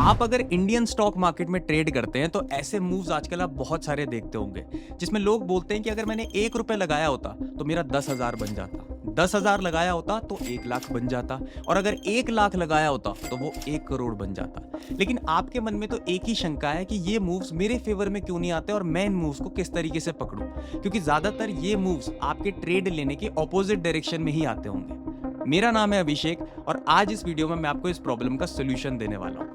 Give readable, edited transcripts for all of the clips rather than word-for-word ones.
आप अगर Indian stock market में ट्रेड करते हैं तो ऐसे मूव्स आजकल आप बहुत सारे देखते होंगे जिसमें लोग बोलते हैं कि अगर मैंने 1 रुपए लगाया होता तो मेरा 10,000 बन जाता, 10,000 लगाया होता तो 1 लाख बन जाता, और अगर 1 लाख लगाया होता तो वो 1 करोड़ बन जाता। लेकिन आपके मन में तो एक ही शंका है कि ये मूव्स मेरे फेवर में क्यों नहीं आते और मैं इन मूव्स को किस तरीके से पकड़ूं, क्योंकि ज्यादातर ये मूव्स आपके ट्रेड लेने के ऑपोजिट डायरेक्शन में ही आते होंगे। मेरा नाम है अभिषेक और आज इस वीडियो में मैं आपको इस प्रॉब्लम का सोल्यूशन देने वाला हूं।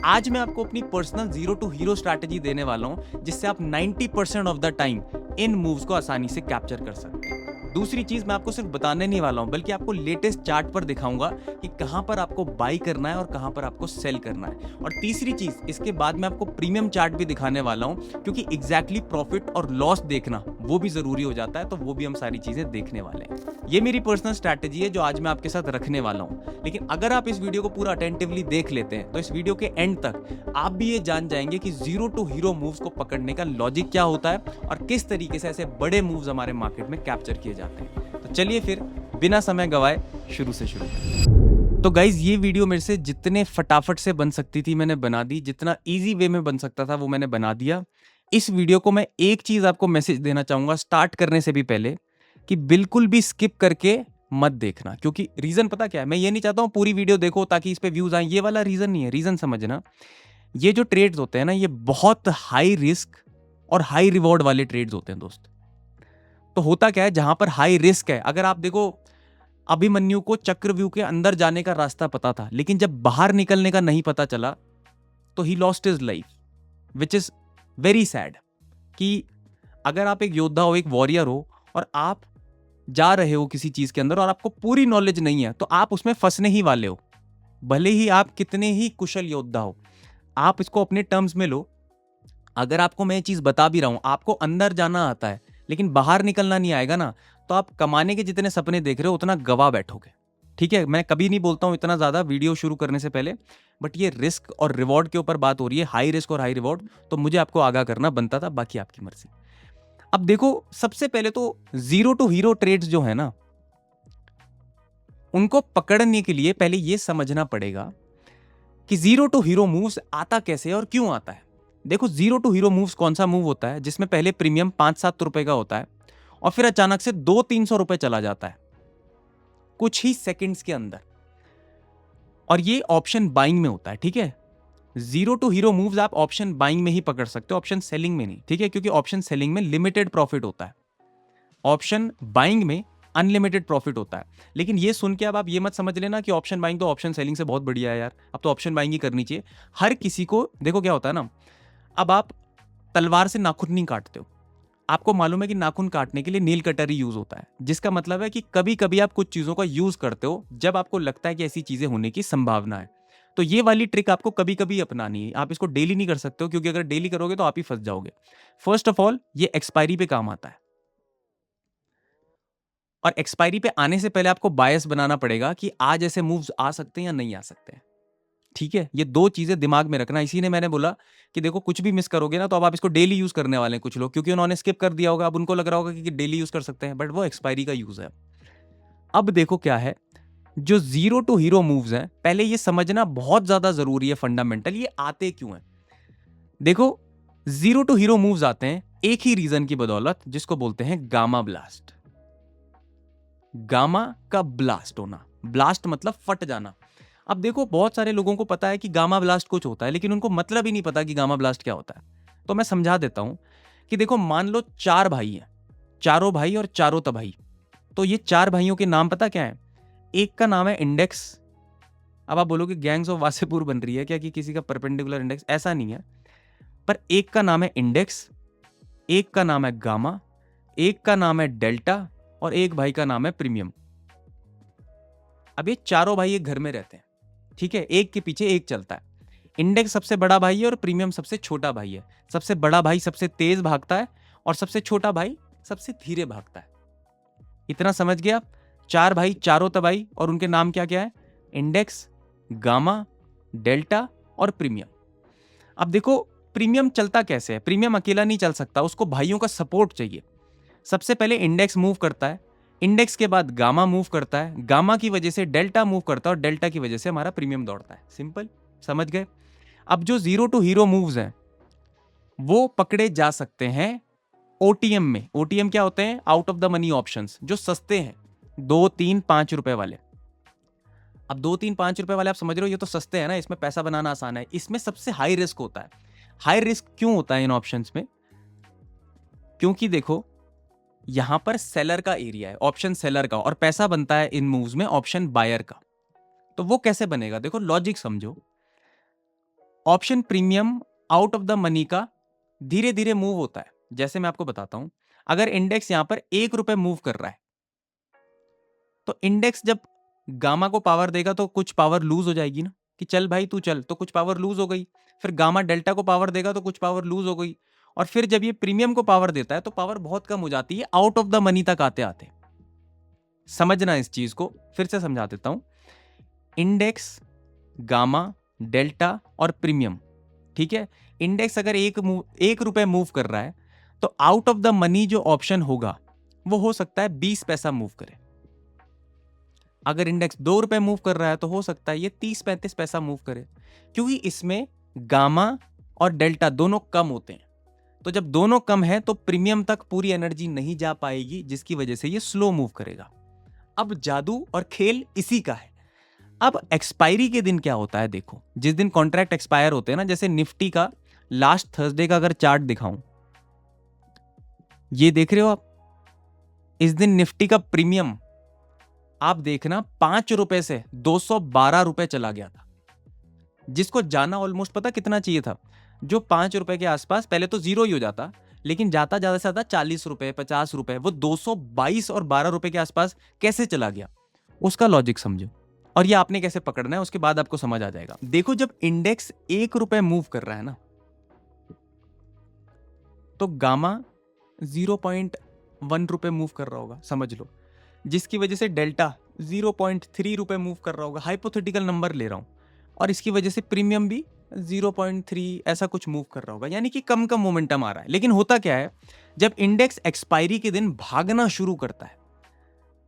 आज मैं आपको अपनी personal zero to hero strategy देने वाला हूं जिससे आप 90% of the time in moves को आसानी से कैप्चर कर सकते हैं। दूसरी चीज मैं आपको सिर्फ बताने नहीं वाला हूं बल्कि आपको लेटेस्ट चार्ट पर दिखाऊंगा कि कहां पर आपको बाई करना है और कहां पर आपको सेल करना है। और तीसरी चीज इसके बाद मैं आपको प्रीमियम चार्ट भी दिखाने वाला हूं, क्योंकि एग्जैक्टली प्रॉफिट और लॉस देखना वो भी जरूरी हो जाता है, तो वो भी हम सारी चीजें देखने वाले हैं। ये मेरी पर्सनल स्ट्रैटेजी है जो आज मैं आपके साथ रखने वाला हूं। लेकिन अगर आप इस वीडियो को पूरा अटेंटिवली देख लेते हैं तो इस वीडियो के एंड तक आप भी ये जान जाएंगे कि जीरो टू हीरो मूव्स को पकड़ने का लॉजिक क्या होता है और किस तरीके से ऐसे बड़े मूव्स हमारे मार्केट में कैप्चर किए जाते हैं। तो चलिए फिर बिना समय गवाए शुरू से शुरू करते। तो गाइज ये वीडियो मेरे से जितने फटाफट से बन सकती थी मैंने बना दी, जितना इजी वे में बन सकता था वो मैंने बना दिया। इस वीडियो को मैं एक चीज आपको मैसेज देना चाहूंगा स्टार्ट करने से भी पहले, कि बिल्कुल भी स्किप करके मत देखना। क्योंकि रीजन पता क्या है, मैं ये नहीं चाहता हूं पूरी वीडियो देखो ताकि इस पे व्यूज आए, ये वाला रीजन नहीं है। रीजन समझना, ये जो ट्रेड्स होते हैं ना, ये बहुत हाई रिस्क और हाई रिवॉर्ड वाले ट्रेड्स होते हैं दोस्त। तो होता क्या है, जहां पर हाई रिस्क है, अगर आप देखो अभिमन्यु को चक्रव्यूह के अंदर जाने का रास्ता पता था, लेकिन जब बाहर निकलने का नहीं पता चला तो he lost his life, which is very sad. कि अगर आप एक योद्धा हो, एक वॉरियर हो, और आप जा रहे हो किसी चीज के अंदर और आपको पूरी नॉलेज नहीं है, तो आप उसमें फंसने ही वाले हो, भले ही आप कितने ही कुशल योद्धा हो। आप इसको अपने टर्म्स में लो। अगर आपको मैं चीज बता भी रहा हूं, आपको अंदर जाना आता है लेकिन बाहर निकलना नहीं आएगा ना, तो आप कमाने के जितने सपने देख रहे हो उतना गवा बैठोगे। ठीक है, मैं कभी नहीं बोलता हूं इतना ज्यादा वीडियो शुरू करने से पहले, बट ये रिस्क और रिवॉर्ड के ऊपर बात हो रही है, हाई रिस्क और हाई रिवॉर्ड, तो मुझे आपको आगाह करना बनता था, बाकी आपकी मर्जी। अब देखो, सबसे पहले तो जीरो टू हीरो ट्रेड्स जो है ना, उनको पकड़ने के लिए पहले ये समझना पड़ेगा कि जीरो टू हीरो मूव्स आता कैसे और क्यों आता है। देखो, जीरो टू हीरो मूव्स कौन सा मूव होता है जिसमें पहले प्रीमियम 5-7 रुपए का होता है और फिर अचानक से 200-300 रुपए चला जाता है कुछ ही सेकंड्स के अंदर, और ये ऑप्शन बाइंग में होता है। ठीक है, जीरो टू हीरो मूव्स आप ऑप्शन बाइंग में ही पकड़ सकते हो, ऑप्शन सेलिंग में नहीं। ठीक है, क्योंकि ऑप्शन सेलिंग में लिमिटेड प्रॉफिट होता है, ऑप्शन बाइंग में अनलिमिटेड प्रॉफिट होता है। लेकिन ये सुन के अब आप ये मत समझ लेना कि ऑप्शन बाइंग तो ऑप्शन सेलिंग से बहुत बढ़िया है यार, अब तो ऑप्शन बाइंग ही करनी चाहिए। हर किसी को देखो क्या होता है ना, अब आप तलवार से नाखून नहीं काटते हो, आपको मालूम है कि नाखून काटने के लिए नील कटर ही यूज होता है, जिसका मतलब है कि कभी कभी आप कुछ चीजों का यूज करते हो जब आपको लगता है कि ऐसी चीजें होने की संभावना है। तो ये वाली ट्रिक आपको कभी कभी अपनानी है, आप इसको डेली नहीं कर सकते हो, क्योंकि अगर डेली करोगे तो आप ही फंस जाओगे। फर्स्ट ऑफ ऑल, ये एक्सपायरी पे काम आता है, और एक्सपायरी पे आने से पहले आपको बायस बनाना पड़ेगा कि आज ऐसे मूव्स आ सकते हैं या नहीं आ सकते हैं। ठीक है, ये दो चीजें दिमाग में रखना। इसी ने मैंने बोला कि देखो, कुछ भी मिस करोगे ना तो अब आप इसको डेली यूज करने वाले हैं कुछ लोग, क्योंकि उन्होंने स्किप कर दिया होगा, अब उनको लग रहा होगा कि डेली यूज कर सकते हैं, बट वो एक्सपायरी का यूज है। अब देखो क्या है, जो जीरो टू हीरो मूव्स हैं, पहले ये समझना बहुत ज्यादा जरूरी है, फंडामेंटल, ये आते क्यों हैं। देखो, जीरो टू हीरो मूव्स आते हैं एक ही रीजन की बदौलत, जिसको बोलते हैं गामा ब्लास्ट। गामा का ब्लास्ट होना, ब्लास्ट मतलब फट जाना। अब देखो, बहुत सारे लोगों को पता है कि गामा ब्लास्ट कुछ होता है, लेकिन उनको मतलब ही नहीं पता कि गामा ब्लास्ट क्या होता है। तो मैं समझा देता हूं कि देखो, मान लो 4 भाई हैं, चारों भाई और चारों तबाही। तो ये 4 भाइयों के नाम पता क्या है? एक का नाम है इंडेक्स। अब आप बोलोगे गैंग्स ऑफ वासेपुर बन रही है क्या कि किसी का परपेंडिकुलर इंडेक्स? ऐसा नहीं है, पर एक का नाम है इंडेक्स, एक का नाम है गामा, एक का नाम है डेल्टा, और एक भाई का नाम है प्रीमियम। अब ये चारों भाई एक घर में रहते हैं, ठीक है, एक के पीछे एक चलता है। इंडेक्स सबसे बड़ा भाई है और प्रीमियम सबसे छोटा भाई है। सबसे बड़ा भाई सबसे तेज भागता है और सबसे छोटा भाई सबसे धीरे भागता है। इतना समझ गया? 4 भाई, चारों तबाही, और उनके नाम क्या क्या है? इंडेक्स, गामा, डेल्टा और प्रीमियम। अब देखो, प्रीमियम चलता कैसे है? प्रीमियम अकेला नहीं चल सकता, उसको भाइयों का सपोर्ट चाहिए। सबसे पहले इंडेक्स मूव करता है, इंडेक्स के बाद गामा मूव करता है, गामा की वजह से डेल्टा मूव करता है, और डेल्टा की वजह से हमारा प्रीमियम दौड़ता है। सिंपल, समझ गए? अब जो जीरो टू हीरो मूव्स हैं वो पकड़े जा सकते हैं ओटीएम में। ओटीएम क्या होते हैं? Out of the money options, जो सस्ते हैं, 2, 3, 5 रुपए वाले। अब 2, 3, 5 रुपए वाले आप समझ रहे हो, ये तो सस्ते हैं ना, इसमें पैसा बनाना आसान है। इसमें सबसे हाई रिस्क होता है। हाई रिस्क क्यों होता है इन ऑप्शंस में? क्योंकि देखो यहां पर सेलर का एरिया है, ऑप्शन सेलर का, और पैसा बनता है इन मूव्स में ऑप्शन बायर का। तो वो कैसे बनेगा? देखो लॉजिक समझो। Option premium out of the money का धीरे धीरे मूव होता है। जैसे मैं आपको बताता हूं, अगर इंडेक्स यहां पर 1 रुपए मूव कर रहा है, तो इंडेक्स जब गामा को पावर देगा तो कुछ पावर लूज हो जाएगी ना, कि चल भाई तू चल, तो कुछ पावर लूज हो गई। फिर गामा डेल्टा को पावर देगा तो कुछ पावर लूज हो गई। और फिर जब ये प्रीमियम को पावर देता है तो पावर बहुत कम हो जाती है आउट ऑफ द मनी तक आते आते। समझना इस चीज को, फिर से समझा देता हूं। इंडेक्स, गामा, डेल्टा और प्रीमियम, ठीक है। इंडेक्स अगर 1 रुपए मूव कर रहा है तो आउट ऑफ द मनी जो ऑप्शन होगा वो हो सकता है 20 पैसा मूव करे। अगर इंडेक्स 2 रुपए मूव कर रहा है तो हो सकता है ये 30-35 पैसा मूव करे, क्योंकि इसमें गामा और डेल्टा दोनों कम होते हैं। तो जब दोनों कम है तो प्रीमियम तक पूरी एनर्जी नहीं जा पाएगी, जिसकी वजह से ये स्लो मूव करेगा। अब जादू और खेल इसी का है। अब एक्सपायरी के दिन क्या होता है? देखो, जिस दिन कॉन्ट्रैक्ट एक्सपायर होते हैं ना, जैसे निफ्टी का लास्ट थर्सडे का अगर चार्ट दिखाऊं, ये देख रहे हो आप, इस दिन निफ्टी का प्रीमियम आप देखना 5 रुपए से 212 रुपए चला गया था, जिसको जाना ऑलमोस्ट पता कितना चाहिए था? जो 5 रुपए के आसपास, पहले तो जीरो ही हो जाता, लेकिन जाता ज्यादा से ज्यादा 40 रुपए, 50 रुपए, वो 222 और 12 रुपए के आसपास कैसे चला गया? उसका लॉजिक समझो, और ये आपने कैसे पकड़ना है उसके बाद आपको समझ आ जाएगा। देखो, जब इंडेक्स 1 रुपए मूव कर रहा है ना, तो गामा 0.1 रुपए मूव कर रहा होगा, समझ लो, जिसकी वजह से डेल्टा 0.3 रुपए मूव कर रहा होगा। हाइपोथेटिकल नंबर ले रहा हूं, और इसकी वजह से प्रीमियम भी 0.3 ऐसा कुछ मूव कर रहा होगा, यानी कि कम कम मोमेंटम आ रहा है। लेकिन होता क्या है, जब इंडेक्स एक्सपायरी के दिन भागना शुरू करता है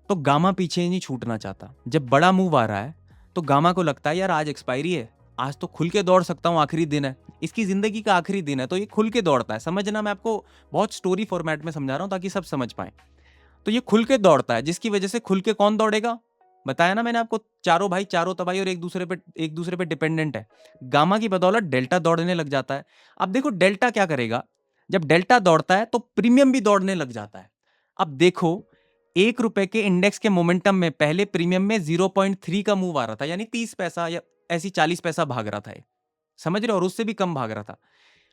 तो गामा पीछे नहीं छूटना चाहता। जब बड़ा मूव आ रहा है तो गामा को लगता है यार आज एक्सपायरी है, आज तो खुल के दौड़ सकता हूं, आखिरी दिन है, इसकी जिंदगी का आखिरी दिन है, तो ये खुल के दौड़ता है। समझना, मैं आपको बहुत स्टोरी फॉर्मेट में समझा रहा हूं ताकि सब समझ पाए। तो ये खुल के दौड़ता है, जिसकी वजह से खुल के कौन दौड़ेगा? बताया ना मैंने आपको, चारों भाई चारों तबाही, और एक दूसरे पे डिपेंडेंट है। गामा की बदौलत डेल्टा दौड़ने लग जाता है। अब देखो डेल्टा क्या करेगा, जब डेल्टा दौड़ता है तो प्रीमियम भी दौड़ने लग जाता है। अब देखो, 1 रुपए के इंडेक्स के मोमेंटम में पहले प्रीमियम में 0.3 का मूव आ रहा था, यानी 30 पैसा या ऐसी 40 पैसा भाग रहा था, समझ रहे हो, और उससे भी कम भाग रहा था।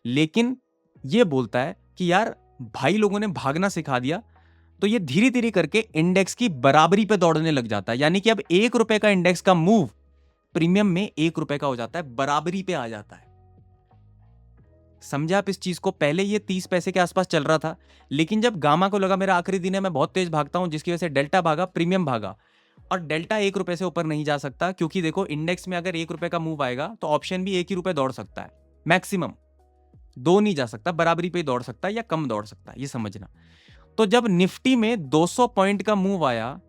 लेकिन ये बोलता है कि यार भाई लोगों ने भागना सिखा दिया, तो ये धीरे धीरे करके इंडेक्स की बराबरी पे दौड़ने लग जाता है। यानी कि अब 1 रुपए का इंडेक्स का मूव प्रीमियम में 1 रुपए का हो जाता है, बराबरी पे आ जाता है। समझे आप इस चीज को? पहले ये 30 पैसे के आसपास चल रहा था, लेकिन जब गामा को लगा मेरा आखिरी दिन है, मैं बहुत तेज भागता हूं, जिसकी वजह से डेल्टा भागा, प्रीमियम भागा, और डेल्टा 1 रुपए से ऊपर नहीं जा सकता, क्योंकि देखो इंडेक्स में अगर 1 रुपए का मूव आएगा तो ऑप्शन भी 1 ही रुपए दौड़ सकता है, मैक्सिमम 2 नहीं जा सकता, बराबरी पे दौड़ सकता है या कम दौड़ सकता है, ये समझना। तो जब निफ्टी में 200 पॉइंट का मूव आया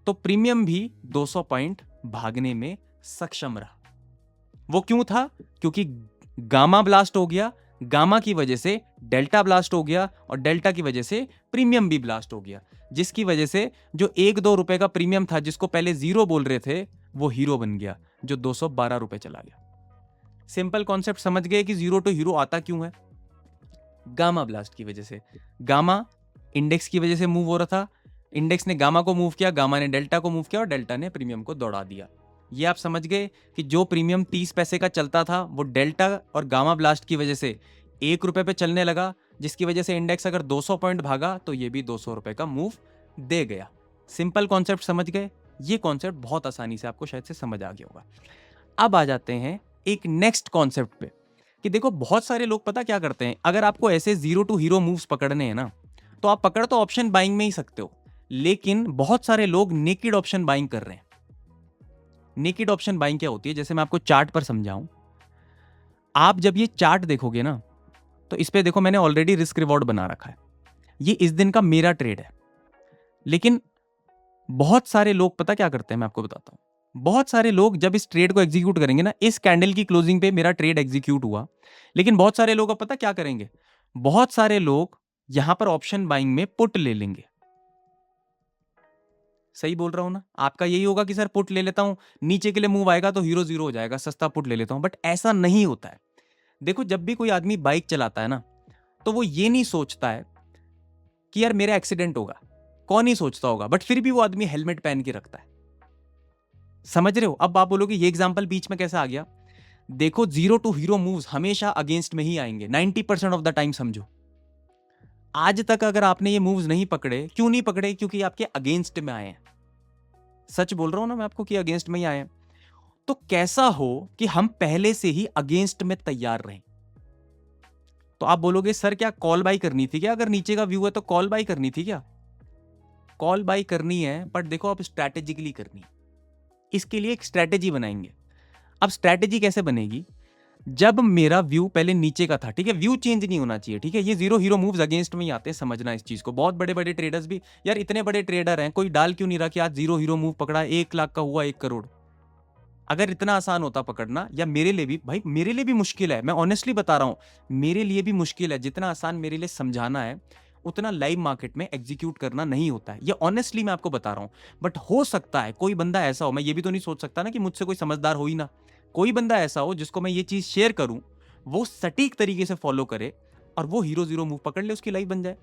तो प्रीमियम भी 200 पॉइंट भागने में सक्षम रहा। वो क्यों था? क्योंकि गामा ब्लास्ट हो गया, गामा की वजह से डेल्टा ब्लास्ट हो गया, और डेल्टा की वजह से प्रीमियम भी ब्लास्ट हो गया, जिसकी वजह से जो 1-2 रुपए का प्रीमियम था, जिसको पहले जीरो बोल रहे थे, वो हीरो बन गया, जो 212 रुपए चला गया। सिंपल कॉन्सेप्ट समझ गए कि जीरो टू हीरो आता क्यों है? गामा ब्लास्ट की वजह से। गामा इंडेक्स की वजह से मूव हो रहा था, इंडेक्स ने गामा को मूव किया, गामा ने डेल्टा को मूव किया, और डेल्टा ने प्रीमियम को दौड़ा दिया। ये आप समझ गए कि जो प्रीमियम 30 पैसे का चलता था वो डेल्टा और गामा ब्लास्ट की वजह से 1 रुपए पे चलने लगा, जिसकी वजह से इंडेक्स अगर 200 पॉइंट भागा तो ये भी 200 रुपए का मूव दे गया। सिंपल कॉन्सेप्ट समझ गए? ये कॉन्सेप्ट बहुत आसानी से आपको शायद से समझ आ गया होगा। अब आ जाते हैं एक नेक्स्ट कॉन्सेप्ट पे, कि देखो बहुत सारे लोग पता क्या करते हैं, अगर आपको ऐसे जीरो टू हीरो मूव्स पकड़ने हैं ना, तो आप पकड़ तो ऑप्शन बाइंग में ही सकते हो, लेकिन बहुत सारे लोग नेकेड ऑप्शन बाइंग कर रहे हैं। नेकेड ऑप्शन बाइंग क्या होती है? जैसे मैं आपको चार्ट पर समझाऊं, आप जब ये चार्ट देखोगे ना, तो इस पे देखो मैंने ऑलरेडी रिस्क रिवॉर्ड बना रखा है, ये इस दिन का मेरा ट्रेड है। लेकिन बहुत सारे लोग पता क्या करते हैं, मैं आपको बताता हूं, बहुत सारे लोग जब इस ट्रेड को एग्जीक्यूट करेंगे ना, इस कैंडल की क्लोजिंग पे मेरा ट्रेड एग्जीक्यूट हुआ, लेकिन बहुत सारे लोग अब पता क्या करेंगे, बहुत सारे लोग यहां पर ऑप्शन बाइंग में पुट ले लेंगे। सही बोल रहा हूं ना? आपका यही होगा कि सर पुट ले लेता हूं, नीचे के लिए मूव आएगा तो हीरो जीरो हो जाएगा, सस्ता पुट ले लेता हूं, बट ऐसा नहीं होता है। देखो, जब भी कोई आदमी बाइक चलाता है ना, तो वो ये नहीं सोचता है कि यार मेरा एक्सीडेंट होगा, कौन नहीं सोचता होगा, बट फिर भी वो आदमी हेलमेट पहन के रखता है। समझ रहे हो? अब आप बोलोगे ये एग्जांपल बीच में कैसे आ गया? देखो, जीरो टू हीरो मूव्स हमेशा अगेंस्ट में ही आएंगे, 90% ऑफ द टाइम। समझो, आज तक अगर आपने ये मूव्स नहीं पकड़े, क्यों नहीं पकड़े? क्योंकि आपके अगेंस्ट में आए हैं। सच बोल रहा हूं ना मैं आपको कि अगेंस्ट में ही आए हैं। तो कैसा हो कि हम पहले से ही अगेंस्ट में तैयार रहें। तो आप बोलोगे सर क्या कॉल बाई करनी थी क्या? अगर नीचे का व्यू है तो कॉल बाई करनी थी क्या? कॉल बाई करनी है, बट देखो आप स्ट्रैटेजिकली करनी है। इसके लिए एक स्ट्रैटेजी बनाएंगे। अब स्ट्रैटेजी कैसे बनेगी? जब मेरा व्यू पहले नीचे का था, ठीक है, व्यू चेंज नहीं होना चाहिए, ठीक है, ये जीरो हीरो मूव्स अगेंस्ट में ही आते हैं, समझना इस चीज को। बहुत बड़े बड़े ट्रेडर्स भी, यार इतने बड़े ट्रेडर हैं, कोई डाल क्यों नहीं रहा कि आज जीरो हीरो मूव पकड़ा, 1 लाख का हुआ 1 करोड़। अगर इतना आसान होता पकड़ना, या मेरे लिए भी भाई, मेरे लिए भी मुश्किल है, मैं ऑनेस्टली बता रहा हूं, मेरे लिए भी मुश्किल है। जितना आसान मेरे लिए समझाना है, उतना लाइव मार्केट में एग्जीक्यूट करना नहीं होता है। ये ऑनेस्टली मैं आपको बता रहा हूं। बट हो सकता है कोई बंदा ऐसा हो, मैं ये भी तो नहीं सोच सकता ना कि मुझसे कोई समझदार हो ही ना। कोई बंदा ऐसा हो जिसको मैं ये चीज शेयर करूं, वो सटीक तरीके से फॉलो करे और वो हीरो जीरो मूव पकड़ ले, उसकी लाइफ बन जाए।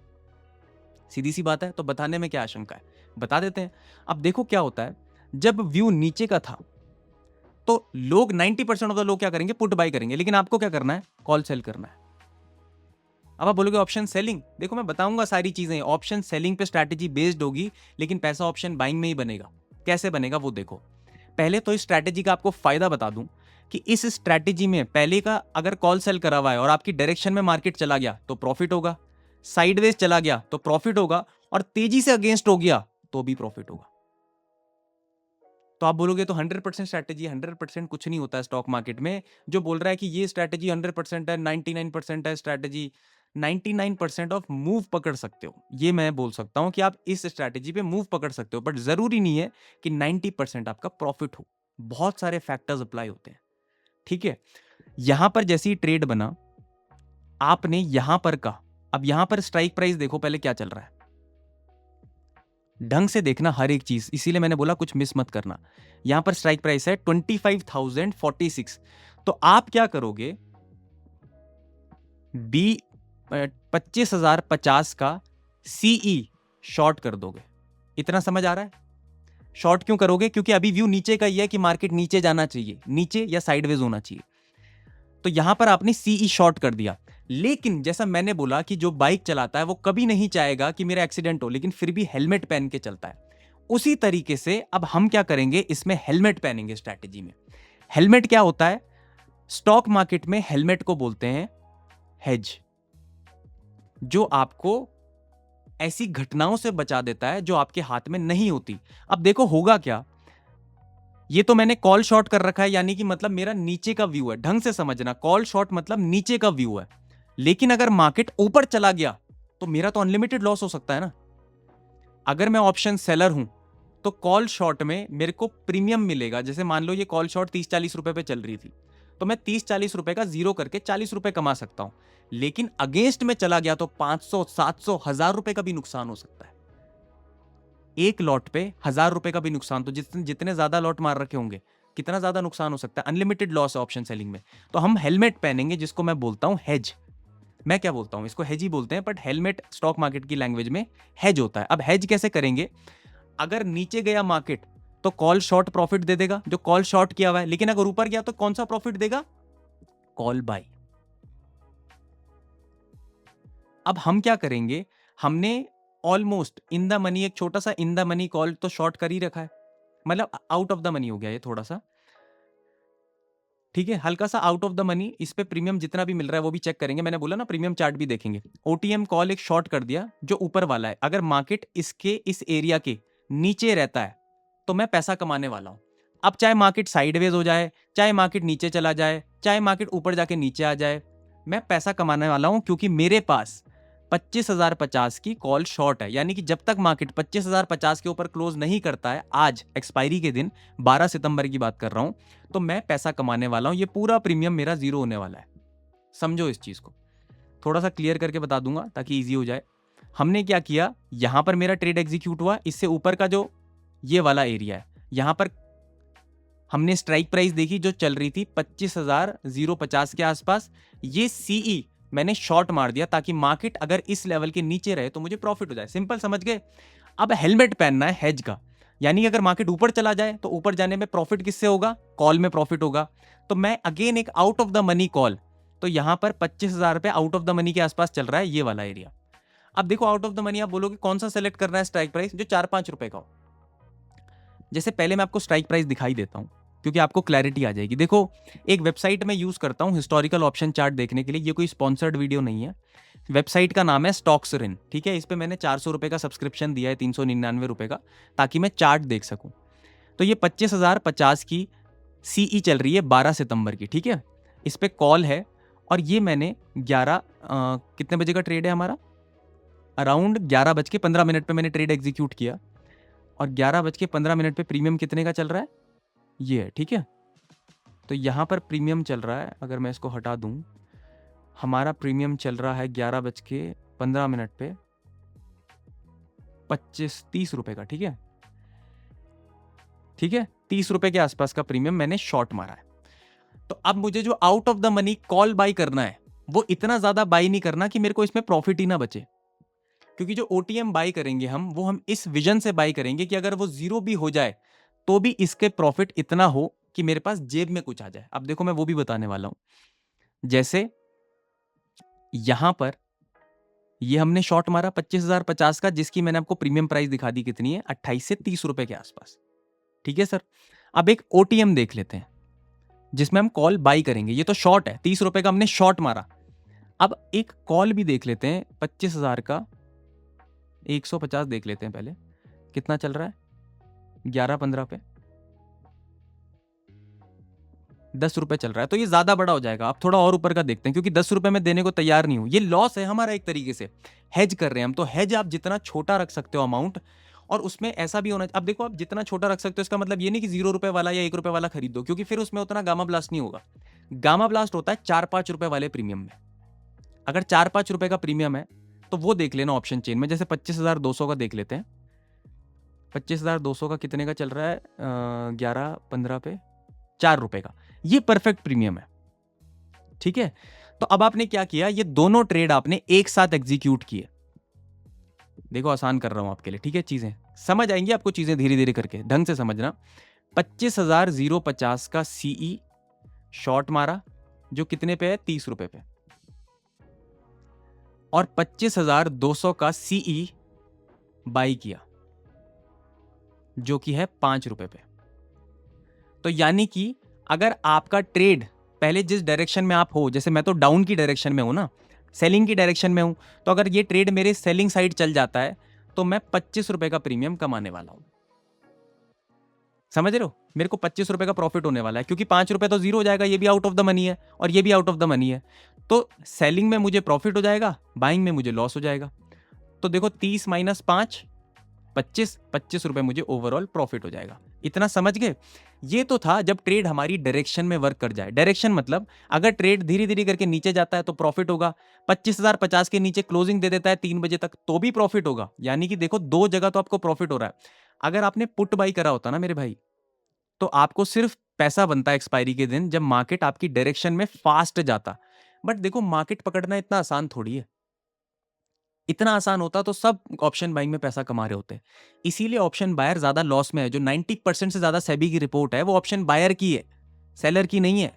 सीधी सी बात है। तो बताने में क्या आशंका है, बता देते हैं। अब देखो क्या होता है, जब व्यू नीचे का था तो लोग 90% ऑफ द लोग क्या करेंगे, पुट बाई करेंगे, लेकिन आपको क्या करना है, कॉल सेल करना है। अब आप बोलोगे ऑप्शन सेलिंग, देखो मैं बताऊंगा सारी चीजें। ऑप्शन सेलिंग पे स्ट्रैटेजी बेस्ड होगी, लेकिन पैसा ऑप्शन बाइंग में ही बनेगा। कैसे बनेगा वो देखो। पहले तो इस स्ट्रैटेजी का आपको फायदा बता दूं कि इस स्ट्रैटेजी में पहले का अगर कॉल सेल करा हुआ है और आपकी डायरेक्शन में मार्केट चला गया तो प्रॉफिट होगा, साइडवेज चला गया तो प्रॉफिट होगा, और तेजी से अगेंस्ट हो गया तो भी प्रॉफिट होगा। तो आप बोलोगे तो 100% स्ट्रैटेजी, 100% कुछ नहीं होता है स्टॉक मार्केट में। जो बोल रहा है कि ये स्ट्रैटेजी 100% है, 99% है स्ट्रैटेजी, 99% ऑफ मूव पकड़ सकते हो, ये मैं बोल सकता हूं कि आप इस स्ट्रैटेजी पे मूव पकड़ सकते हो, बट जरूरी नहीं है कि 90% आपका प्रॉफिट हो। बहुत सारे फैक्टर्स अप्लाई होते हैं, ठीक है। यहां पर जैसे ही ट्रेड बना, आपने यहां पर का, अब यहां पर स्ट्राइक प्राइस देखो पहले क्या चल रहा है, ढंग से देखना हर एक चीज, इसीलिए मैंने बोला कुछ मिस मत करना। यहां पर स्ट्राइक प्राइस है 25,046। तो आप क्या करोगे, बी 25,050 का सीई शॉर्ट कर दोगे। इतना समझ आ रहा है? शॉर्ट क्यों करोगे? क्योंकि अभी व्यू नीचे का ही है कि मार्केट नीचे जाना चाहिए, नीचे या साइडवेज होना चाहिए। तो यहां पर आपने सीई शॉर्ट कर दिया। लेकिन जैसा मैंने बोला कि जो बाइक चलाता है वो कभी नहीं चाहेगा कि मेरा एक्सीडेंट हो, लेकिन फिर भी हेलमेट पहन के चलता है। उसी तरीके से अब हम क्या करेंगे, इसमें हेलमेट पहनेंगे स्ट्रैटेजी में। हेलमेट क्या होता है? स्टॉक मार्केट में हेलमेट को बोलते हैं हेज, जो आपको ऐसी घटनाओं से बचा देता है जो आपके हाथ में नहीं होती। अब देखो होगा क्या, ये तो मैंने कॉल शॉर्ट कर रखा है, यानी कि मतलब मेरा नीचे का व्यू है। ढंग से समझना, कॉल शॉर्ट मतलब नीचे का व्यू है। लेकिन अगर मार्केट ऊपर चला गया तो मेरा तो अनलिमिटेड लॉस हो सकता है ना। अगर मैं ऑप्शन सेलर हूं तो कॉल शॉर्ट में मेरे को प्रीमियम मिलेगा। जैसे मान लो ये कॉल शॉर्ट 30-40 रुपए पे चल रही थी, तो मैं 30-40 रुपए का जीरो करके 40 रुपए कमा सकता हूं। लेकिन अगेंस्ट में चला गया तो 500, 700, 1000 रुपए का भी नुकसान हो सकता है। एक लॉट पे 1000 रुपए का भी नुकसान, तो जितने जितने ज्यादा लॉट मार रखे होंगे, कितना ज्यादा नुकसान हो सकता है। अनलिमिटेड लॉस है ऑप्शन सेलिंग में। तो हम हेलमेट पहनेंगे, जिसको मैं बोलता हूं हेज। मैं क्या बोलता हूं, इसको हेज ही बोलते हैं, बट हेलमेट स्टॉक मार्केट की लैंग्वेज में हेज होता है। अब हेज कैसे करेंगे? अगर नीचे गया मार्केट तो कॉल शॉर्ट प्रॉफिट दे देगा, जो कॉल शॉर्ट किया हुआ है। लेकिन अगर ऊपर गया तो कौन सा प्रॉफिट देगा? Call buy. अब हम क्या करेंगे, हमने ऑलमोस्ट इन द मनी, एक छोटा सा इन द मनी कॉल तो शॉर्ट कर ही रखा है, मतलब आउट ऑफ द मनी हो गया ये थोड़ा सा, ठीक है, हल्का सा आउट ऑफ द मनी। इस पे प्रीमियम जितना भी मिल रहा है वो भी चेक करेंगे, मैंने बोला ना प्रीमियम चार्ट भी देखेंगे। ओटीएम कॉल एक शॉर्ट कर दिया जो ऊपर वाला है। अगर मार्केट इसके इस एरिया के नीचे रहता है तो मैं पैसा कमाने वाला हूं। अब चाहे मार्केट साइडवेज हो जाए, चाहे मार्केट नीचे चला जाए, चाहे मार्केट ऊपर जाके नीचे आ जाए, मैं पैसा कमाने वाला हूं, क्योंकि मेरे पास 25,050 की कॉल शॉर्ट है, यानी कि जब तक मार्केट 25,050 के ऊपर क्लोज नहीं करता है, आज एक्सपायरी के दिन 12 सितंबर की बात कर रहा हूं, तो मैं पैसा कमाने वाला हूं। ये पूरा प्रीमियम मेरा जीरो होने वाला है। समझो इस चीज को, थोड़ा सा क्लियर करके बता दूंगा ताकि इजी हो जाए। हमने क्या किया, यहां पर मेरा ट्रेड एग्जीक्यूट हुआ, इससे ऊपर का जो ये वाला एरिया है, यहां पर हमने स्ट्राइक प्राइस देखी जो चल रही थी 25,050 के आसपास। ये सीई मैंने शॉर्ट मार दिया ताकि मार्केट अगर इस लेवल के नीचे रहे तो मुझे प्रॉफिट हो जाए। सिंपल, समझ गए। अब हेलमेट पहनना है हेज का, यानी अगर मार्केट ऊपर चला जाए तो ऊपर जाने में प्रॉफिट किससे होगा, कॉल में प्रॉफिट होगा। तो मैं अगेन एक out of the money call, तो यहां पर 25,000 रुपए आउट ऑफ द मनी के आसपास चल रहा है ये वाला एरिया। अब देखो आउट ऑफ द मनी, आप बोलोगे कौन सा सेलेक्ट करना है स्ट्राइक प्राइस, जो 4-5 रुपए का हो। जैसे पहले मैं आपको स्ट्राइक प्राइस दिखाई देता हूं क्योंकि आपको क्लैरिटी आ जाएगी। देखो, एक वेबसाइट में यूज करता हूं हिस्टोरिकल ऑप्शन चार्ट देखने के लिए, ये कोई स्पॉन्सर्ड वीडियो नहीं है। वेबसाइट का नाम है स्टॉक्सरिन, ठीक है। इस पे मैंने 400 रुपए का सब्सक्रिप्शन दिया है, 399 रुपए का, ताकि मैं चार्ट देख सकूं। तो ये 25,050 की सीई चल रही है 12 सितंबर की, ठीक है। इस पे कॉल है और ये मैंने 11 कितने बजे का ट्रेड है हमारा, अराउंड 11:15 पे मैंने ट्रेड एग्जीक्यूट किया और 11:15 पे प्रीमियम कितने का चल रहा है, ये है, ठीक है। तो यहां पर प्रीमियम चल रहा है, अगर मैं इसको हटा दूं, हमारा प्रीमियम चल रहा है 11:15 पे 25-30 रुपए का, ठीक है। ठीक है, 30 रुपए के आसपास का प्रीमियम मैंने शॉर्ट मारा है। तो अब मुझे जो out of the money call by करना है, वो इतना ज्यादा बाई नहीं करना कि मेरे को इसमें प्रॉफिट ही ना बचे। क्योंकि जो ओटीएम बाई करेंगे हम इस विजन से बाई करेंगे कि अगर वो जीरो भी हो जाए तो भी इसके प्रॉफिट इतना हो कि मेरे पास जेब में कुछ आ जाए। अब देखो मैं वो भी बताने वाला हूं। जैसे यहां पर ये हमने शॉर्ट मारा 25,050 का, जिसकी मैंने आपको प्रीमियम प्राइस दिखा दी कितनी है, 28 से 30 रुपए के आसपास, ठीक है सर। अब एक ओटीएम देख लेते हैं जिसमें हम कॉल बाई करेंगे। ये तो शॉर्ट है, 30 रुपए का हमने शॉर्ट मारा। अब एक कॉल भी देख लेते हैं 25,000 का, 150 देख लेते हैं पहले, कितना चल रहा है, 11-15 पे 10 रुपए चल रहा है। तो ये ज्यादा बड़ा हो जाएगा। आप थोड़ा और ऊपर का देखते हैं, क्योंकि 10 रुपए में देने को तैयार नहीं हूं। ये लॉस है हमारा, एक तरीके से हेज कर रहे हैं हम। तो हेज आप जितना छोटा रख सकते हो अमाउंट, और उसमें ऐसा भी होना चाहिए। अब देखो, आप जितना छोटा रख सकते हो, इसका मतलब ये नहीं कि 0 रुपए वाला या 1 रुपए वाला खरीद दो, क्योंकि फिर उसमें उतना गामा ब्लास्ट नहीं होगा। गामा ब्लास्ट होता है 4-5 रुपए वाले प्रीमियम में। अगर 4-5 रुपए का प्रीमियम है तो वो देख लेना ऑप्शन चेन में। जैसे 25,200 का देख लेते हैं। 25,200 का कितने का चल रहा है, 11-15 पे 4 रुपए का। ये परफेक्ट प्रीमियम है, ठीक है। तो अब आपने क्या किया, ये दोनों ट्रेड आपने एक साथ एग्जीक्यूट किए। देखो आसान कर रहा हूं आपके लिए, ठीक है। चीजें समझ आएंगी आपको, चीजें धीरे धीरे करके ढंग से समझना। 25,050 का सीई शॉर्ट मारा, जो कितने पे है, 30 रुपए पे, और 25,200 का सीई बाई किया, जो कि है 5 रुपए पे। तो यानी कि अगर आपका ट्रेड पहले जिस डायरेक्शन में आप हो, जैसे मैं तो डाउन की डायरेक्शन में हूं ना, सेलिंग की डायरेक्शन में हूं, तो अगर ये ट्रेड मेरे सेलिंग साइड चल जाता है तो मैं 25 रुपए का प्रीमियम कमाने वाला हूं। समझ रहे हो, मेरे को 25 रुपए का प्रॉफिट होने वाला है, क्योंकि 5 रुपए तो जीरो हो जाएगा, ये भी आउट ऑफ द मनी है और ये भी आउट ऑफ द मनी है। तो सेलिंग में मुझे प्रॉफिट हो जाएगा, बाइंग में मुझे लॉस हो जाएगा। तो देखो 30 - 5 25 रुपए मुझे ओवरऑल प्रॉफिट हो जाएगा। इतना समझ गए। ये तो था जब ट्रेड हमारी डायरेक्शन में वर्क कर जाए। डायरेक्शन मतलब अगर ट्रेड धीरे धीरे करके नीचे जाता है तो प्रॉफिट होगा। 25,050 के नीचे क्लोजिंग दे देता है 3 बजे तक तो भी प्रॉफिट होगा। यानी कि देखो, दो जगह तो आपको प्रॉफिट हो रहा है। अगर आपने पुट बाई करा होता ना मेरे भाई, तो आपको सिर्फ पैसा बनता है एक्सपायरी के दिन, जब मार्केट आपकी डायरेक्शन में फास्ट जाता। बट देखो, मार्केट पकड़ना इतना आसान थोड़ी है। इतना आसान होता तो सब ऑप्शन बाइंग में पैसा कमा रहे होते। इसीलिए ऑप्शन बायर ज्यादा लॉस में है। जो 90% से ज्यादा सेबी की रिपोर्ट है वो ऑप्शन बायर की है, सेलर की नहीं है।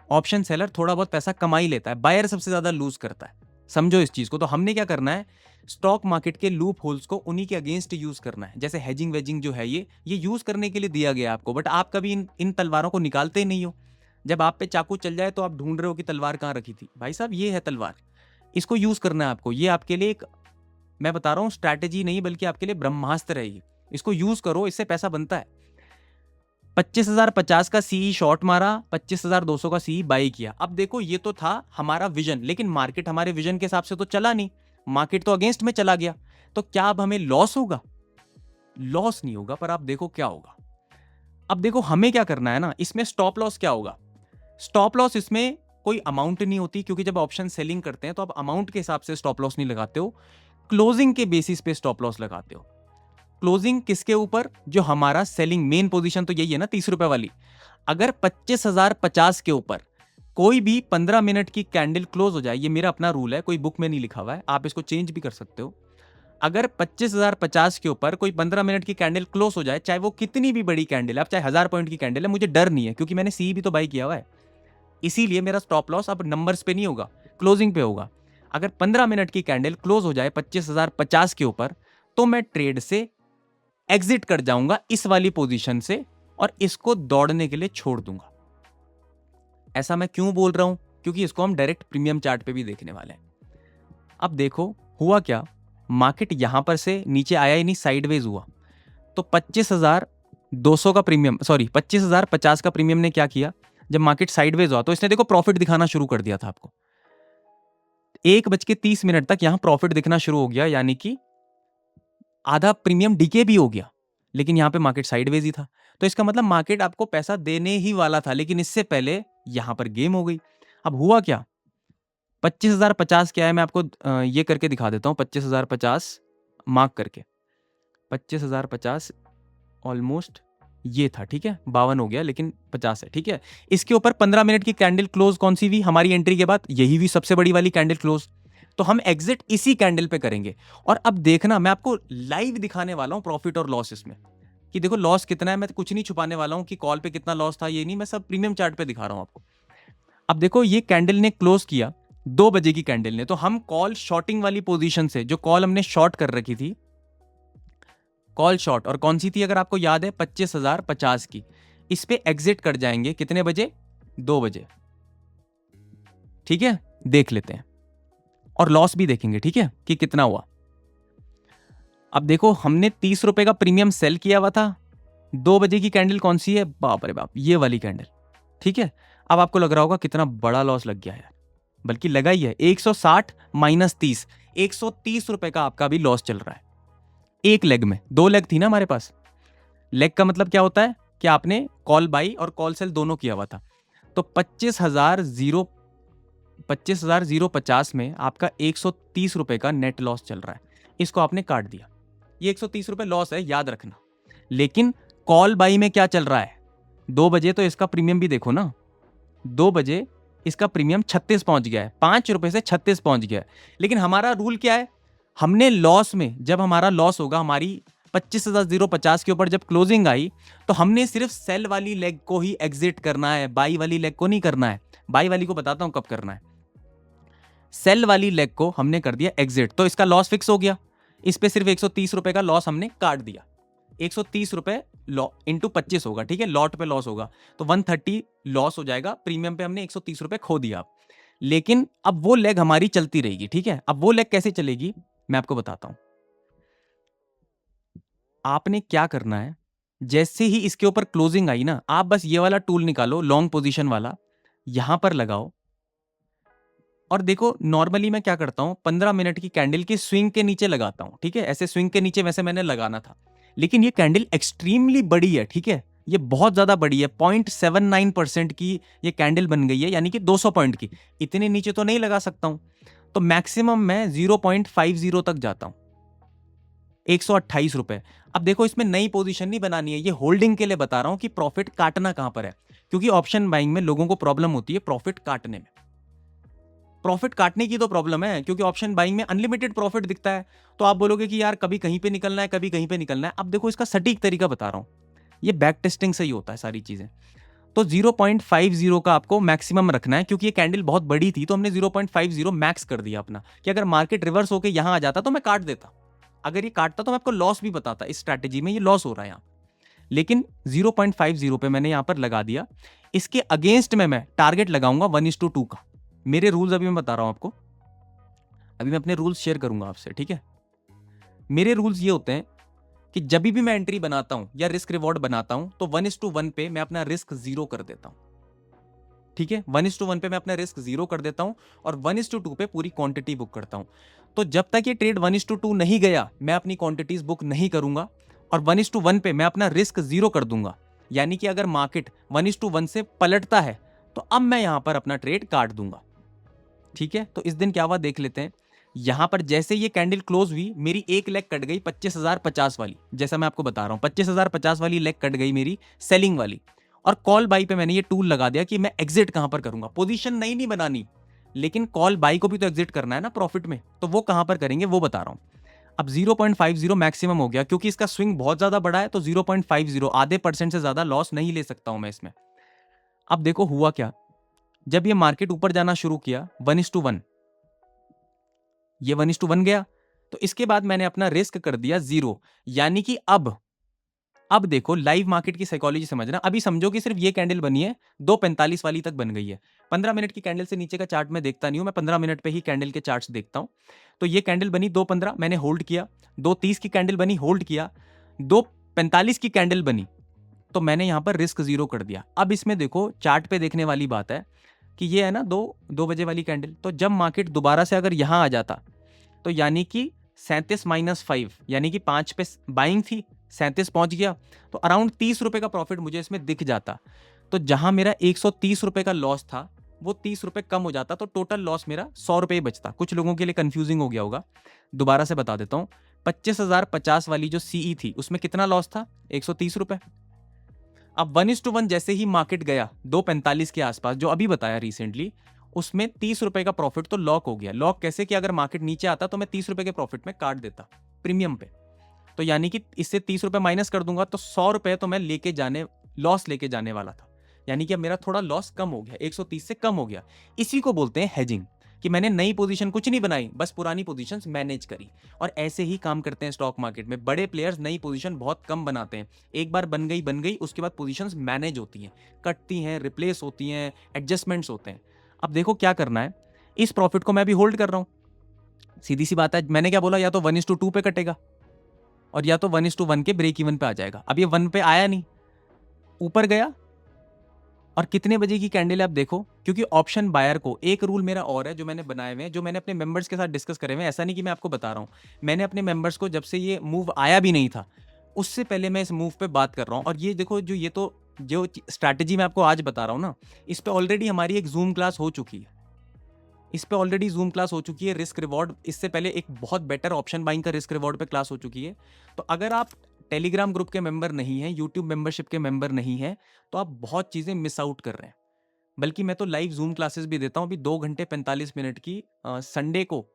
ऑप्शन सेलर थोड़ा बहुत पैसा कमा ही लेता है, बायर सबसे ज्यादा लूज करता है। समझो इस चीज को। तो हमने क्या करना है, स्टॉक मार्केट के लूप होल्स को उन्हीं के अगेंस्ट यूज करना है। जैसे हेजिंग वेजिंग जो है, ये यूज करने के लिए दिया गया आपको, बट आप कभी इन तलवारों को निकालते ही नहीं हो। जब आप पे चाकू चल जाए तो आप ढूंढ रहे हो कि तलवार कहाँ रखी थी। भाई साहब, ये है तलवार, इसको यूज करना है आपको। ये आपके लिए एक, मैं बता रहा हूं, स्ट्रैटेजी नहीं बल्कि आपके लिए ब्रह्मास्त्र है ये। इसको यूज करो, इससे पैसा बनता है। 25,050 का सीई शॉर्ट मारा, 25,200 का सीई बाई किया। अब देखो ये तो था हमारा विजन, लेकिन मार्केट हमारे विजन के हिसाब से तो चला नहीं, मार्केट तो अगेंस्ट में चला गया। तो क्या अब हमें लॉस होगा? लॉस नहीं होगा, पर आप देखो क्या होगा। अब देखो हमें क्या करना है ना, इसमें स्टॉप लॉस क्या होगा। स्टॉप लॉस इसमें कोई अमाउंट नहीं होती, क्योंकि जब ऑप्शन सेलिंग करते हैं तो आप अमाउंट के हिसाब से स्टॉप लॉस नहीं लगाते हो, क्लोजिंग के बेसिस पे स्टॉप लॉस लगाते हो। क्लोजिंग किसके ऊपर? जो हमारा सेलिंग मेन पोजीशन तो यही है ना, 30 रुपए वाली। अगर 25,050 के ऊपर कोई भी 15 मिनट की कैंडल क्लोज हो जाए, ये मेरा अपना रूल है, कोई बुक में नहीं लिखा हुआ है, आप इसको चेंज भी कर सकते हो। अगर 25,050 के ऊपर कोई 15 मिनट की कैंडल क्लोज हो जाए, चाहे वो कितनी भी बड़ी कैंडल है, अब चाहे 1000 पॉइंट की कैंडल है, मुझे डर नहीं है, क्योंकि मैंने सी भी तो बाई किया हुआ है। इसीलिए मेरा स्टॉप लॉस अब नंबर्स पे नहीं होगा, क्लोजिंग पे होगा। अगर 15 मिनट की कैंडल क्लोज हो जाए 25,050 के ऊपर, तो मैं ट्रेड से एग्जिट कर जाऊंगा इस वाली पोजीशन से, और इसको दौड़ने के लिए छोड़ दूंगा। ऐसा मैं क्यों बोल रहा हूं? क्योंकि इसको हम डायरेक्ट प्रीमियम चार्ट पे भी देखने वाले हैं। अब देखो हुआ क्या, मार्केट यहां पर से नीचे आया ही नहीं, साइडवेज हुआ। तो 25,200 का प्रीमियम, सॉरी 25,050 का प्रीमियम ने क्या किया, जब मार्केट साइडवेज हुआ तो इसने देखो प्रॉफिट दिखाना शुरू कर दिया था आपको। 1:30 तक यहां प्रॉफिट दिखना शुरू हो गया, यानी कि आधा प्रीमियम डीके भी हो गया, लेकिन यहां पे मार्केट साइडवेज ही था। तो इसका मतलब मार्केट आपको पैसा देने ही वाला था, लेकिन इससे पहले यहां पर गेम हो गई। अब हुआ क्या, 25,050 क्या है, मैं आपको ये करके दिखा देता हूं। 25,050 मार्क करके, 25,050 ऑलमोस्ट ये था, ठीक है, 52 हो गया, लेकिन 50 है, ठीक है। इसके ऊपर 15 मिनट की कैंडल क्लोज कौन सी हुई हमारी एंट्री के बाद? यही हुई सबसे बड़ी वाली कैंडल क्लोज। तो हम एग्जिट इसी कैंडल पे करेंगे। और अब देखना, मैं आपको लाइव दिखाने वाला हूं प्रॉफिट और लॉस इसमें, कि देखो लॉस कितना है। मैं कुछ नहीं छुपाने वाला हूं कि कॉल पे कितना लॉस था, ये नहीं, मैं सब प्रीमियम चार्ट पे दिखा रहा हूं आपको। अब देखो ये कैंडल ने क्लोज किया 2 बजे की कैंडल ने, तो हम कॉल शॉर्टिंग वाली पोजीशन से, जो कॉल हमने शॉर्ट कर रखी थी, कॉल शॉर्ट, और कौन सी थी अगर आपको याद है, 25,050 की, इस पे एग्जिट कर जाएंगे कितने बजे? 2 बजे, ठीक है। देख लेते हैं और लॉस भी देखेंगे, ठीक है, कि कितना हुआ। अब देखो हमने 30 रुपए का प्रीमियम सेल किया हुआ था। 2 बजे की कैंडल कौन सी है? बाप रे बाप, ये वाली कैंडल, ठीक है। अब आपको लग रहा होगा कितना बड़ा लॉस लग गया है, बल्कि लगा ही है। 160 माइनस 30, 130 रुपए का आपका भी लॉस चल रहा है एक लेग में। 2 लेग थी ना हमारे पास। लेग का मतलब क्या होता है कि आपने कॉल बाई और कॉल सेल दोनों किया हुआ था। तो 25,050 में आपका 130 रुपए का नेट लॉस चल रहा है। इसको आपने काट दिया, ये 130 रुपए लॉस है, याद रखना। लेकिन कॉल बाई में क्या चल रहा है? 2 बजे तो इसका प्रीमियम भी देखो ना, 2 बजे इसका प्रीमियम 36 पहुंच गया है, 5 रुपए से 36 पहुंच गया है। लेकिन हमारा रूल क्या है, हमने लॉस में, जब हमारा लॉस होगा, हमारी 25,050 के ऊपर जब क्लोजिंग आई, तो हमने सिर्फ सेल वाली लेग को ही एग्जिट करना है, बाई वाली लेग को नहीं करना है। बाई वाली को बताता हूं कब करना है। सेल वाली लेग को हमने कर दिया एग्जिट, तो इसका लॉस फिक्स हो गया। इस पे सिर्फ 130 रुपए का लॉस हमने काट दिया। 130 रुपए इंटू 25 होगा, ठीक है, लॉट पे लॉस होगा, तो 130 लॉस हो जाएगा। प्रीमियम पे हमने 130 रुपए खो दिया। लेकिन अब वो लेग हमारी चलती रहेगी, ठीक है। अब वो लेग कैसे चलेगी मैं आपको बताता हूं। आपने क्या करना है, जैसे ही इसके ऊपर क्लोजिंग आई ना, आप बस ये वाला टूल निकालो, लॉन्ग पोजीशन वाला, यहां पर लगाओ। और देखो नॉर्मली मैं क्या करता हूं, 15 मिनट की कैंडल की स्विंग के नीचे लगाता हूं, ठीक है। ऐसे स्विंग के नीचे वैसे मैंने लगाना था, लेकिन ये कैंडल एक्सट्रीमली बड़ी है, ठीक है, ये बहुत ज्यादा बड़ी है। 0.79% की ये कैंडल बन गई है, यानी कि 200 पॉइंट की। इतने नीचे तो नहीं लगा सकता हूं, तो मैक्सिमम मैं 0.50 तक जाता हूं, 128 रुपए। अब देखो इसमें नई पोजीशन नहीं बनानी है, ये होल्डिंग के लिए बता रहा हूं कि प्रॉफिट काटना कहां पर है। क्योंकि ऑप्शन बाइंग में लोगों को प्रॉब्लम होती है प्रॉफिट काटने में। प्रॉफिट काटने की तो प्रॉब्लम है, क्योंकि ऑप्शन बाइंग में अनलिमिटेड प्रॉफिट दिखता है। तो आप बोलोगे कि यार कभी कहीं पे निकलना है, कभी कहीं पे निकलना है। अब देखो इसका सटीक तरीका बता रहा हूं, ये बैक टेस्टिंग से ही होता है सारी चीजें। तो 0.50 का आपको मैक्सिमम रखना है, क्योंकि ये कैंडल बहुत बड़ी थी, तो हमने 0.50 मैक्स कर दिया अपना, कि अगर मार्केट रिवर्स होकर यहां आ जाता तो मैं काट देता। अगर ये काटता तो मैं आपको लॉस भी बताता, इस स्ट्रैटेजी में ये लॉस हो रहा है यहाँ। लेकिन 0.50 पे मैंने यहां पर लगा दिया। इसके अगेंस्ट में मैं टारगेट लगाऊंगा 1:2 का। मेरे रूल्स अभी मैं बता रहा हूं आपको, अभी मैं अपने रूल्स शेयर करूंगा आपसे, ठीक है। मेरे रूल्स ये होते हैं कि जब भी मैं एंट्री बनाता हूं या रिस्क रिवॉर्ड बनाता हूं तो 1:1 पे मैं अपना रिस्क जीरो कर देता हूं। ठीक है, 1:1 पे मैं अपना रिस्क जीरो कर देता हूं और 1:2 पे पूरी क्वांटिटी बुक करता हूं। तो जब तक ये ट्रेड 1:2 नहीं गया मैं अपनी क्वांटिटीज बुक नहीं करूंगा और 1:1 पे मैं अपना रिस्क जीरो कर दूंगा। यानी कि अगर मार्केट 1:1 से पलटता है तो अब मैं यहां पर अपना ट्रेड काट दूंगा। ठीक है, तो इस दिन क्या हुआ देख लेते हैं। यहां पर जैसे ये कैंडल क्लोज हुई मेरी एक लेग कट गई 25,050 वाली, जैसा मैं आपको बता रहा हूं 25,050 वाली लेग कट गई मेरी सेलिंग वाली। और कॉल बाई पे मैंने ये टूल लगा दिया कि मैं एग्जिट कहां पर करूंगा। पोजीशन नहीं बनानी, लेकिन कॉल बाई को भी तो एग्जिट करना है ना प्रॉफिट में, तो वो कहां पर करेंगे वो बता रहा हूं। अब 0.50 मैक्सिमम हो गया क्योंकि इसका स्विंग बहुत ज्यादा बड़ा है, तो 0.50 आधे % से ज्यादा लॉस नहीं ले सकता हूं मैं इसमें। अब देखो हुआ क्या, जब ये मार्केट ऊपर जाना शुरू किया 1:1, ये 1:1 गया, तो इसके बाद मैंने अपना रिस्क कर दिया जीरो। यानी कि अब देखो लाइव मार्केट की साइकोलॉजी समझना। अभी समझो कि सिर्फ ये कैंडल बनी है 2:45 वाली तक बन गई है। 15 मिनट की कैंडल से नीचे का चार्ट मैं देखता नहीं हूं, मैं 15 मिनट पे ही कैंडल के चार्ट्स देखता हूं। तो ये कैंडल बनी 2:15, मैंने होल्ड किया। 2:30 की कैंडल बनी, होल्ड किया। 2:45 की कैंडल बनी तो मैंने यहां पर रिस्क जीरो कर दिया। अब इसमें देखो चार्ट पे देखने वाली बात है कि ये है ना 2 बजे वाली कैंडल, तो जब मार्केट दोबारा से अगर यहां आ जाता तो यानी कि 37-5 यानी कि 5 पे बाइंग थी, 37 पहुंच गया, तो अराउंड 30 रुपए का प्रॉफिट मुझे इसमें दिख जाता। तो जहां मेरा 130 रुपए का लॉस था वो 30 रुपए कम हो जाता, तो टोटल लॉस मेरा 100 रुपए ही बचता। कुछ लोगों के लिए कंफ्यूजिंग हो गया होगा, दोबारा से बता देता हूं। 25,050 वाली जो सीई थी उसमें कितना लॉस था, 130 रुपए। अब 1:1 जैसे ही मार्केट गया 2:45 के आसपास, जो अभी बताया रिसेंटली, उसमें 30 रुपए का प्रॉफिट तो लॉक हो गया। लॉक कैसे कि अगर मार्केट नीचे आता तो मैं 30 रुपए के प्रॉफिट में काट देता प्रीमियम पे। तो यानी कि इससे 30 रुपए माइनस कर दूंगा तो 100 रुपए तो मैं लॉस लेके जाने वाला था। यानी कि अब मेरा थोड़ा लॉस कम हो गया, 130 से कम हो गया। इसी को बोलते हैं हेजिंग, कि मैंने नई पोजीशन कुछ नहीं बनाई, बस पुरानी पोजीशंस मैनेज करी। और ऐसे ही काम करते हैं स्टॉक मार्केट में। बड़े प्लेयर्स नई पोजीशन बहुत कम बनाते हैं, एक बार बन गई उसके बाद पोजीशंस मैनेज होती हैं, कटती हैं, रिप्लेस होती हैं, एडजस्टमेंट्स होते हैं। अब देखो क्या करना है, इस प्रॉफिट को मैं अभी होल्ड कर रहा हूं। सीधी सी बात है, मैंने क्या बोला, या तो 1:2 पे कटेगा और या तो 1:1 के ब्रेक इवन पे आ जाएगा। अब ये 1 पे आया नहीं, ऊपर गया। और कितने बजे की कैंडल है आप देखो, क्योंकि ऑप्शन बायर को एक रूल मेरा और है जो मैंने बनाए हुए हैं, जो मैंने अपने मेंबर्स के साथ डिस्कस करे हुए हैं। ऐसा नहीं कि मैं आपको बता रहा हूं, मैंने अपने मेंबर्स को जब से ये मूव आया भी नहीं था उससे पहले मैं इस मूव पे बात कर रहा हूं। और ये देखो जो स्ट्रैटेजी मैं आपको आज बता रहा हूं ना, इस पे ऑलरेडी हमारी एक जूम क्लास हो चुकी है। रिस्क रिवॉर्ड, इससे पहले एक बहुत बेटर ऑप्शन बाइंग का रिस्क रिवॉर्ड पे क्लास हो चुकी है। तो अगर आप टेलीग्राम ग्रुप के मेंबर नहीं हैं, यूट्यूब मेंबरशिप के मेंबर नहीं हैं, तो आप बहुत चीज़ें मिस आउट कर रहे हैं। बल्कि मैं तो लाइव जूम क्लासेस भी देता हूँ। अभी 2 घंटे 45 मिनट की संडे को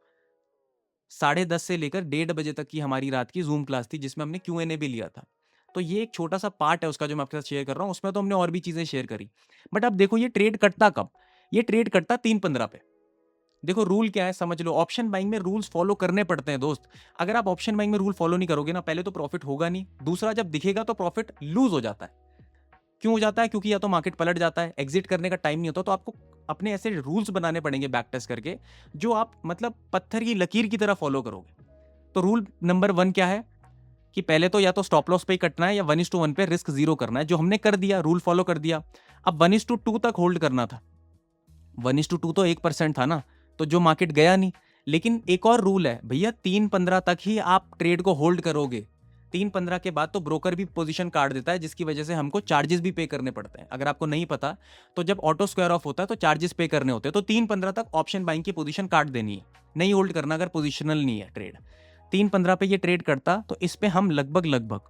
10:30 से लेकर 1:30 बजे तक की हमारी रात की जूम क्लास थी, जिसमें हमने Q&A भी लिया था। तो ये एक छोटा सा पार्ट है उसका जो मैं आपके साथ शेयर कर रहा हूँ। उसमें तो हमने और भी चीज़ें शेयर करी। बट अब देखो ये ट्रेड कटता कब, ये ट्रेड कटता 3:15 पे। देखो रूल क्या है समझ लो, ऑप्शन बाइंग में रूल्स फॉलो करने पड़ते हैं दोस्त। अगर आप ऑप्शन बाइंग में रूल फॉलो नहीं करोगे ना, पहले तो प्रॉफिट होगा नहीं, दूसरा जब दिखेगा तो प्रॉफिट लूज हो जाता है। क्यों हो जाता है, क्योंकि या तो मार्केट पलट जाता है, एग्जिट करने का टाइम नहीं होता। तो आपको अपने ऐसे रूल्स बनाने पड़ेंगे बैक टेस्ट करके, जो आप मतलब पत्थर की लकीर की तरह फॉलो करोगे। तो रूल नंबर 1 क्या है कि पहले तो या तो स्टॉप लॉस पे ही कटना है या 1:1 पे रिस्क जीरो करना है, जो हमने कर दिया, रूल फॉलो कर दिया। अब 1:2 तक होल्ड करना था। 1:2 तो 1% था ना, तो जो मार्केट गया नहीं। लेकिन एक और रूल है भैया, 3:15 तक ही आप ट्रेड को होल्ड करोगे। 3:15 के बाद तो ब्रोकर भी पोजीशन काट देता है, जिसकी वजह से हमको चार्जेस भी पे करने पड़ते हैं। अगर आपको नहीं पता तो जब ऑटो स्क्वायर ऑफ होता है तो चार्जेस पे करने होते हैं। तो 3:15 तक ऑप्शन बाइंग की पोजीशन काट देनी है, नहीं होल्ड करना अगर पोजिशनल नहीं है ट्रेड। 3:15 पे ये ट्रेड करता तो इस पे हम लगभग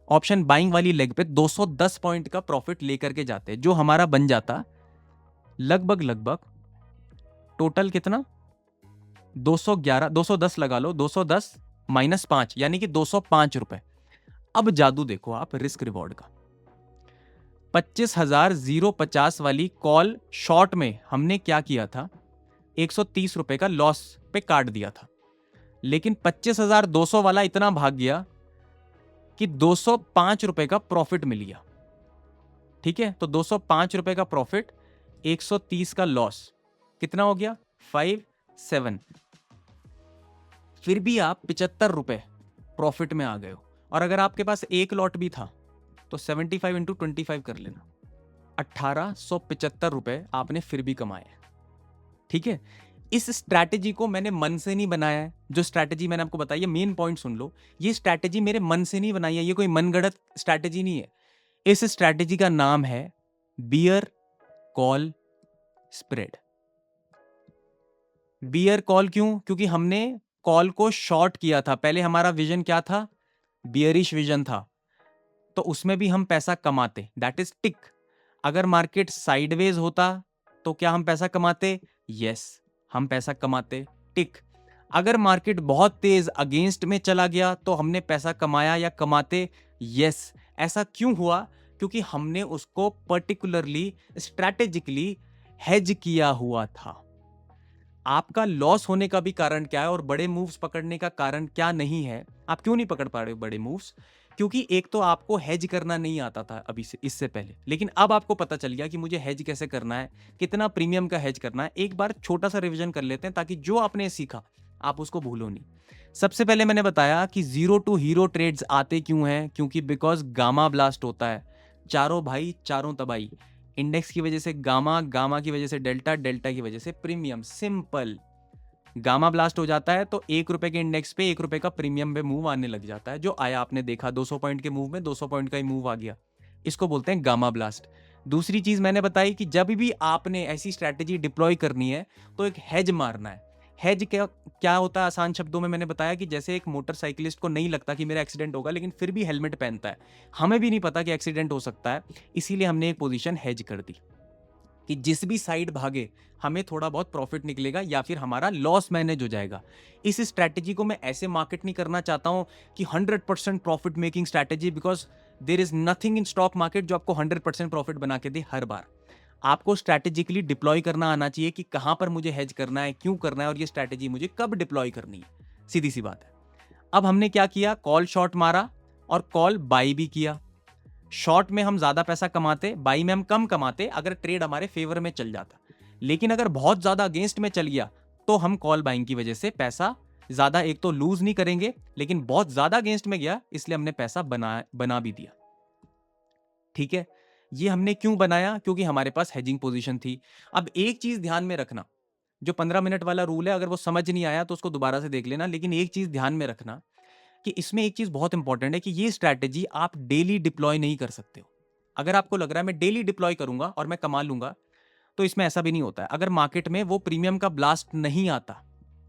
ऑप्शन बाइंग वाली लेग पे 210 पॉइंट का प्रॉफिट लेकर के जाते, जो हमारा बन जाता लगभग टोटल कितना, 211, 210 लगा लो, 210 -5 यानी कि 205 रुपए। अब जादू देखो आप रिस्क रिवॉर्ड का, 25,050 वाली कॉल शॉर्ट में हमने क्या किया था, 130 रुपए का लॉस पे काट दिया था। लेकिन 25,200 वाला इतना भाग गया कि 205 रुपए का प्रॉफिट मिल गया। ठीक है, तो 205 रुपए का प्रॉफिट, 130 का लॉस, कितना हो गया 57। फिर भी आप 75 रुपए प्रॉफिट में आ गए हो। और अगर आपके पास एक लॉट भी था तो 75 इंटू 25 कर लेना, 1875 रुपए आपने फिर भी कमाए। ठीक है, इस स्ट्रैटेजी को मैंने मन से नहीं बनाया है। जो स्ट्रैटेजी मैंने आपको बताई है, मेन पॉइंट सुन लो, ये स्ट्रैटेजी मेरे मन से नहीं बनाई है, ये कोई मनगढ़ंत स्ट्रैटेजी नहीं है। इस स्ट्रैटेजी का नाम है bear call spread. Bear call क्यों? क्योंकि हमने कॉल को शॉर्ट किया था। पहले हमारा विजन क्या था? बियरिश विजन था, तो उसमें भी हम पैसा कमाते, दैट इज टिक। अगर मार्केट साइडवेज होता तो क्या हम पैसा कमाते? यस, हम पैसा कमाते, टिक। अगर मार्केट बहुत तेज अगेंस्ट में चला गया तो हमने पैसा कमाया या कमाते? यस। ऐसा क्यों हुआ? क्योंकि हमने उसको पर्टिकुलरली स्ट्रैटेजिकली हेज किया हुआ था। आपका लॉस होने का भी कारण क्या है और बड़े मूव्स पकड़ने का कारण क्या नहीं है? आप क्यों नहीं पकड़ पा रहे हो बड़े मूव्स? क्योंकि एक तो आपको हेज करना नहीं आता था अभी से, इससे पहले, लेकिन अब आपको पता चल गया कि मुझे हेज कैसे करना है, कितना प्रीमियम का हेज करना है। एक बार छोटा सा रिवीजन कर लेते हैं ताकि जो आपने सीखा आप उसको भूलो नहीं। सबसे पहले मैंने बताया कि जीरो टू हीरो ट्रेड्स आते क्यों हैं? क्योंकि बिकॉज गामा ब्लास्ट होता है। चारों भाई चारों तबाही, इंडेक्स की वजह से गामा, गामा की वजह से डेल्टा, डेल्टा की वजह से प्रीमियम। सिंपल, गामा ब्लास्ट हो जाता है तो 1 रुपए के इंडेक्स पे 1 रुपए का प्रीमियम पे मूव आने लग जाता है। जो आया आपने देखा 200 पॉइंट के मूव में 200 पॉइंट का ही मूव आ गया, इसको बोलते हैं गामा ब्लास्ट। दूसरी चीज मैंने बताई कि जब भी आपने ऐसी स्ट्रैटेजी डिप्लॉय करनी है तो एक हेज मारना है। हेज क्या क्या होता है? आसान शब्दों में मैंने बताया कि जैसे एक मोटरसाइकिलिस्ट को नहीं लगता कि मेरा एक्सीडेंट होगा, लेकिन फिर भी हेलमेट पहनता है। हमें भी नहीं पता कि एक्सीडेंट हो सकता है, इसीलिए हमने एक पोजीशन हेज कर दी कि जिस भी साइड भागे हमें थोड़ा बहुत प्रॉफिट निकलेगा या फिर हमारा लॉस मैनेज हो जाएगा। इस स्ट्रैटेजी को मैं ऐसे मार्केट नहीं करना चाहता हूं कि 100% profit making strategy, because there is nothing in stock market जो आपको 100% प्रॉफिट बना के दे हर बार। आपको स्ट्रैटेजिकली डिप्लॉय करना आना चाहिए कि कहां पर मुझे हेज करना है, क्यों करना है और ये स्ट्रैटेजी मुझे कब डिप्लॉय करनी है। सीधी सी बात है। अब हमने क्या किया? कॉल शॉर्ट मारा और कॉल बाई भी किया। शॉर्ट में हम ज्यादा पैसा कमाते, बाई में हम कम कमाते अगर ट्रेड हमारे फेवर में चल जाता। लेकिन अगर बहुत ज्यादा अगेंस्ट में चल गया तो हम कॉल बाइंग की वजह से पैसा ज्यादा, एक तो लूज नहीं करेंगे, लेकिन बहुत ज्यादा अगेंस्ट में गया इसलिए हमने पैसा बना भी दिया। ठीक है, ये हमने क्यों बनाया? क्योंकि हमारे पास हेजिंग पोजीशन थी। अब एक चीज ध्यान में रखना, जो 15 मिनट वाला रूल है, अगर वो समझ नहीं आया तो उसको दोबारा से देख लेना, लेकिन एक चीज ध्यान में रखना कि इसमें एक चीज बहुत इंपॉर्टेंट है कि ये स्ट्रैटेजी आप डेली डिप्लॉय नहीं कर सकते हो। अगर आपको लग रहा है मैं डेली डिप्लॉय करूंगा और मैं कमा लूंगा, तो इसमें ऐसा भी नहीं होता है। अगर मार्केट में वो प्रीमियम का ब्लास्ट नहीं आता,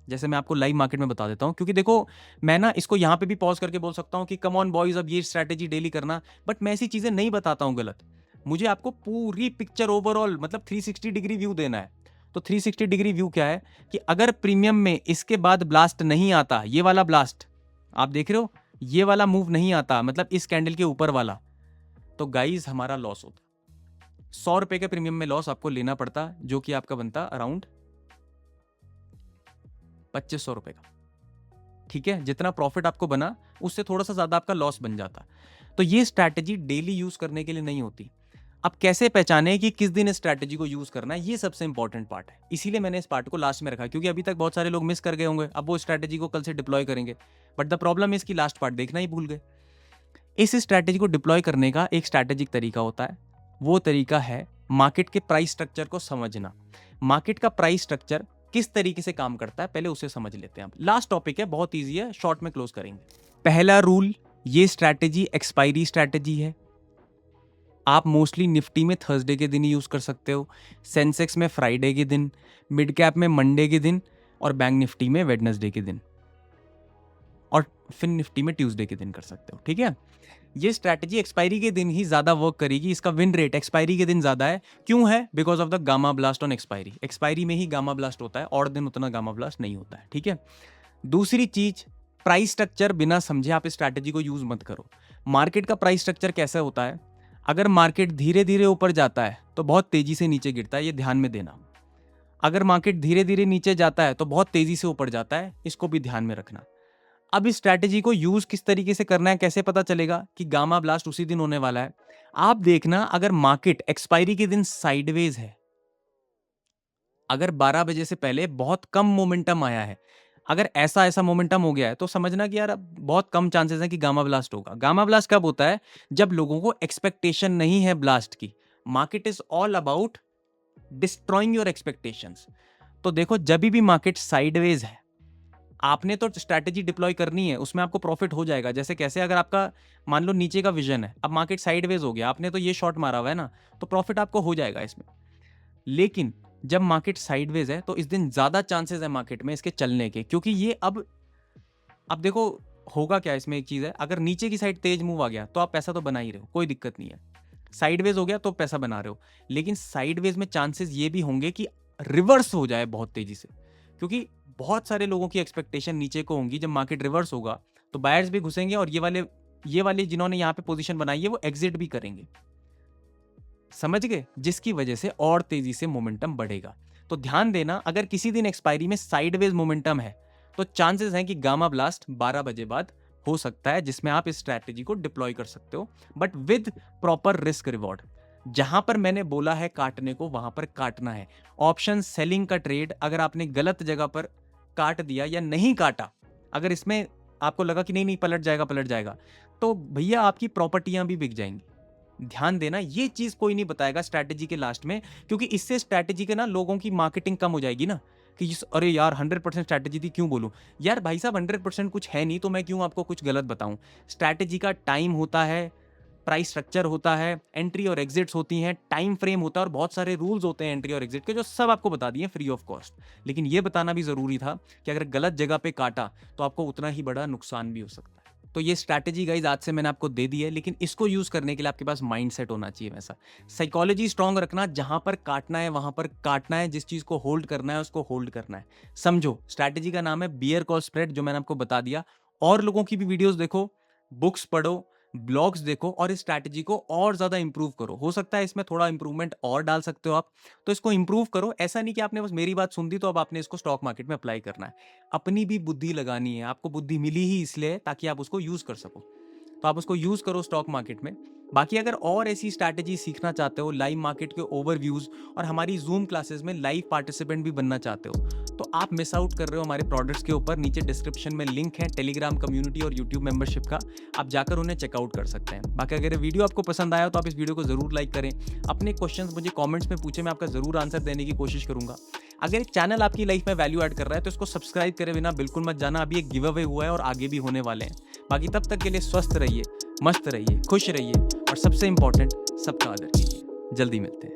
जैसे मैं आपको लाइव मार्केट में बता देता हूं, क्योंकि देखो मैं ना इसको यहां पे भी पॉज करके बोल सकता हूं कि कम ऑन बॉयज अब ये स्ट्रैटेजी डेली करना, बट मैं ऐसी चीजें नहीं बताता हूं गलत। मुझे आपको पूरी पिक्चर ओवरऑल मतलब 360 डिग्री व्यू देना है। तो 360 डिग्री व्यू क्या है कि अगर प्रीमियम में इसके बाद ब्लास्ट नहीं आता, ये वाला ब्लास्ट आप देख रहे हो, ये वाला मूव नहीं आता, मतलब इस कैंडल के ऊपर वाला, तो गाइस हमारा लॉस होता। 100 रुपए के प्रीमियम में लॉस आपको लेना पड़ता, जो कि आपका बनता अराउंड 2500 रुपए का। ठीक है, जितना प्रॉफिट आपको बना उससे थोड़ा सा ज्यादा आपका लॉस बन जाता। तो ये स्ट्रैटेजी डेली यूज करने के लिए नहीं होती। अब कैसे पहचाने कि किस दिन इस स्ट्रैटेजी को यूज करना है, ये सबसे इंपॉर्टेंट पार्ट है। इसीलिए मैंने इस पार्ट को लास्ट में रखा, क्योंकि अभी तक बहुत सारे लोग मिस कर गए होंगे, अब वो स्ट्रैटेजी को कल से डिप्लॉय करेंगे, बट द प्रॉब्लम है इसकी लास्ट पार्ट देखना ही भूल गए। इस स्ट्रैटेजी को डिप्लॉय करने का एक स्ट्रैटेजिक तरीका होता है, वो तरीका है मार्केट के प्राइस स्ट्रक्चर को समझना। मार्केट का प्राइस स्ट्रक्चर किस तरीके से काम करता है पहले उसे समझ लेते हैं। लास्ट टॉपिक है, बहुत ईजी है, शॉर्ट में क्लोज करेंगे। पहला रूल, ये स्ट्रैटेजी एक्सपायरी स्ट्रैटेजी है। आप मोस्टली निफ्टी में थर्सडे के दिन ही यूज कर सकते हो, सेंसेक्स में फ्राइडे के दिन, मिड कैप में मंडे के दिन, और बैंक निफ्टी में वेडनेसडे के दिन, और फिर निफ्टी में ट्यूसडे के दिन कर सकते हो। ठीक है, ये स्ट्रैटेजी एक्सपायरी के दिन ही ज्यादा वर्क करेगी। इसका विन रेट एक्सपायरी के दिन ज्यादा है। क्यों है? Because of the gamma blast on expiry. Expiry में ही गामा ब्लास्ट होता है, और दिन उतना गामा ब्लास्ट नहीं होता है। ठीक है, दूसरी चीज, प्राइस स्ट्रक्चर बिना समझे आप इस स्ट्रैटेजी को यूज मत करो। मार्केट का प्राइस स्ट्रक्चर कैसा होता है? अगर मार्केट धीरे धीरे ऊपर जाता है तो बहुत तेजी से नीचे गिरता है, ये ध्यान में देना। अगर मार्केट धीरे धीरे नीचे जाता है तो बहुत तेजी से ऊपर जाता है, इसको भी ध्यान में रखना। अब इस स्ट्रैटेजी को यूज किस तरीके से करना है, कैसे पता चलेगा कि गामा ब्लास्ट उसी दिन होने वाला है? आप देखना, अगर मार्केट एक्सपायरी के दिन साइडवेज है, अगर 12 बजे से पहले बहुत कम मोमेंटम आया है, अगर ऐसा ऐसा मोमेंटम हो गया है तो समझना कि यार अब बहुत कम चांसेस है कि गामा ब्लास्ट होगा। गामा ब्लास्ट कब होता है? जब लोगों को एक्सपेक्टेशन नहीं है ब्लास्ट की। Market is all about destroying your expectations. तो देखो, जब भी मार्केट साइडवेज है, आपने तो स्ट्रैटेजी डिप्लॉय करनी है, उसमें आपको प्रॉफिट हो जाएगा। जैसे कैसे? अगर आपका मान लो नीचे का विजन है, अब मार्केट साइडवेज हो गया, आपने तो ये शॉट मारा हुआ है ना, तो प्रॉफिट आपको हो जाएगा इसमें। लेकिन जब मार्केट साइडवेज है तो इस दिन ज्यादा चांसेस है मार्केट में इसके चलने के, क्योंकि ये अब देखो होगा क्या इसमें। एक चीज है, अगर नीचे की साइड तेज मूव आ गया तो आप पैसा तो बना ही रहे हो, कोई दिक्कत नहीं है। साइडवेज हो गया तो पैसा बना रहे हो, लेकिन साइडवेज में चांसेस ये भी होंगे कि रिवर्स हो जाए बहुत तेजी से, क्योंकि बहुत सारे लोगों की एक्सपेक्टेशन नीचे को होंगी। जब मार्केट रिवर्स होगा तो बायर्स भी घुसेंगे और ये वाले जिन्होंने यहाँ पे पोजीशन बनाई है वो एग्जिट भी करेंगे। समझ गए? जिसकी वजह से और तेजी से मोमेंटम बढ़ेगा। तो ध्यान देना, अगर किसी दिन एक्सपायरी में साइडवेज मोमेंटम है तो चांसेस हैं कि गामा ब्लास्ट 12 बजे बाद हो सकता है, जिसमें आप इस स्ट्रैटेजी को डिप्लॉय कर सकते हो, but with proper risk reward. जहां पर मैंने बोला है काटने को वहां पर काटना है। ऑप्शन सेलिंग का ट्रेड अगर आपने गलत जगह पर काट दिया या नहीं काटा, अगर इसमें आपको लगा कि नहीं नहीं पलट जाएगा, तो भैया आपकी प्रॉपर्टियां भी बिक जाएंगी। ध्यान देना, ये चीज कोई नहीं बताएगा स्ट्रैटेजी के लास्ट में, क्योंकि इससे स्ट्रैटेजी के ना लोगों की मार्केटिंग कम हो जाएगी ना, कि अरे यार 100% स्ट्रैटेजी थी, क्यों बोलूं यार भाई साहब 100% कुछ है नहीं, तो मैं क्यों आपको कुछ गलत बताऊं। स्ट्रैटेजी का टाइम होता है, प्राइस स्ट्रक्चर होता है, एंट्री और एग्जिट्स होती हैं, टाइम फ्रेम होता है और बहुत सारे रूल्स होते हैं एंट्री और एग्जिट के, जो सब आपको बता दिए फ्री ऑफ कॉस्ट। लेकिन ये बताना भी जरूरी था कि अगर गलत जगह पे काटा तो आपको उतना ही बड़ा नुकसान भी हो सकता है। तो ये स्ट्रैटेजी गाइज आज से मैंने आपको दे दी है, लेकिन इसको यूज करने के लिए आपके पास माइंडसेट होना चाहिए वैसा। साइकोलॉजी स्ट्रांग रखना, जहां पर काटना है वहां पर काटना है, जिस चीज को होल्ड करना है उसको होल्ड करना है। समझो, स्ट्रैटेजी का नाम है बियर कॉल स्प्रेड, जो मैंने आपको बता दिया। और लोगों की भी वीडियोस देखो, बुक्स पढ़ो, ब्लॉग्स देखो और इस स्ट्रैटेजी को और ज्यादा इंप्रूव करो। हो सकता है इसमें थोड़ा इंप्रूवमेंट और डाल सकते हो आप, तो इसको इंप्रूव करो। ऐसा नहीं कि आपने बस मेरी बात सुन दी तो अब आपने इसको स्टॉक मार्केट में अप्लाई करना है। अपनी भी बुद्धि लगानी है। आपको बुद्धि मिली ही इसलिए ताकि आप उसको यूज कर सको, तो आप उसको यूज करो स्टॉक मार्केट में। बाकी अगर और ऐसी स्ट्रैटेजी सीखना चाहते हो, लाइव मार्केट के ओवरव्यूज और हमारी जूम क्लासेस में लाइव पार्टिसिपेंट भी बनना चाहते हो, तो आप मिस आउट कर रहे हो हमारे प्रोडक्ट्स के ऊपर। नीचे डिस्क्रिप्शन में लिंक है टेलीग्राम कम्युनिटी और यूट्यूब मेंबरशिप का, आप जाकर उन्हें चेकआउट कर सकते हैं। बाकी अगर ये वीडियो आपको पसंद आया तो आप इस वीडियो को जरूर लाइक करें। अपने क्वेश्चंस मुझे कमेंट्स में पूछे, मैं आपका जरूर आंसर देने की कोशिश करूंगा। अगर एक चैनल आपकी लाइफ में वैल्यू ऐड कर रहा है तो इसको सब्सक्राइब करे बिना बिल्कुल मत जाना। अभी एक गिव अवे हुआ है और आगे भी होने वाले हैं। बाकी तब तक के लिए स्वस्थ रहिए, मस्त रहिए, खुश रहिए और सबसे इंपॉर्टेंट, सबका आदर कीजिए। जल्दी मिलते हैं।